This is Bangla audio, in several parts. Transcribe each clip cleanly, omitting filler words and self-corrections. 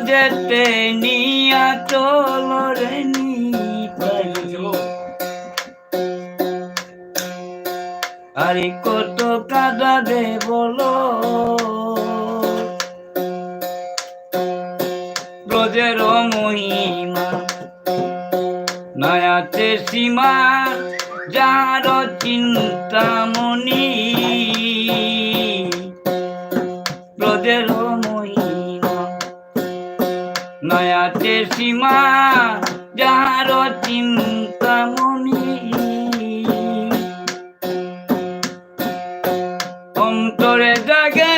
ব্রজেতে নিয়া চলো রে নিতাই। আরে কত কাঁদাবে বলো, ব্রজের মহিমা নয়াতে সীমা, যার চিন্তামণি ব্রজের মহিমা নয়াতে সীমা, যার চিন্তামণি অন্তরে জাগে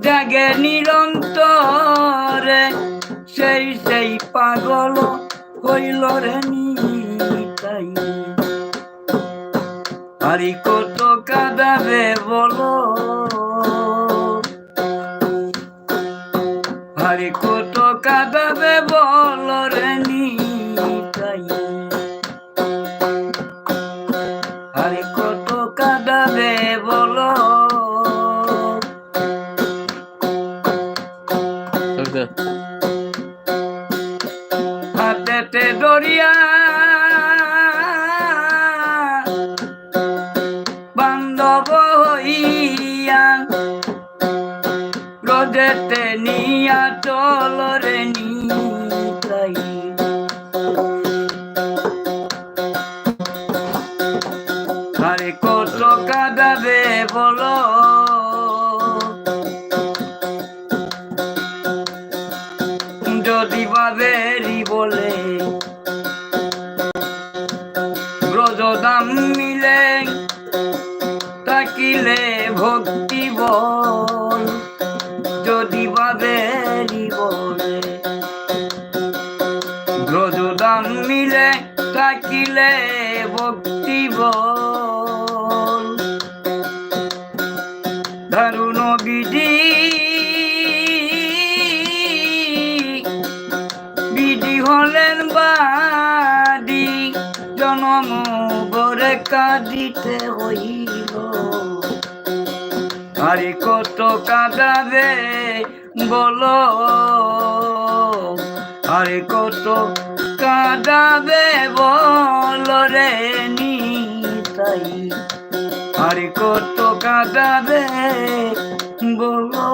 জাগে নিরন্তরে, সেই সেই পাগল হইল রে নিতাই। আরে কত কাঁদাবে বলো, আরে কত কাঁদাবে বলো রে নিতাই। আরে কত কাঁদাবে বলো, হাতেতে দরিয়া বান্ধব হইয়া, ব্রজেতে নিয়া চলো রে নিতাই। আরে কত কাঁদাবে বলো, যদি বাবেরি বলে ব্রজদাম মিলে, থাকিলে ভক্তি বল, যদি বাবেরি বলে ব্রজদাম মিলে, থাকিলে ভক্তি বল। দারুণ বিধি বিধি হলেন বাদী, জনম বরে কাঁদিতে হইল। আরে কত কাঁদাবে বলো, আরে কত কাঁদাবে বলো রে নিতাই। আরে কত কাঁদাবে বলো।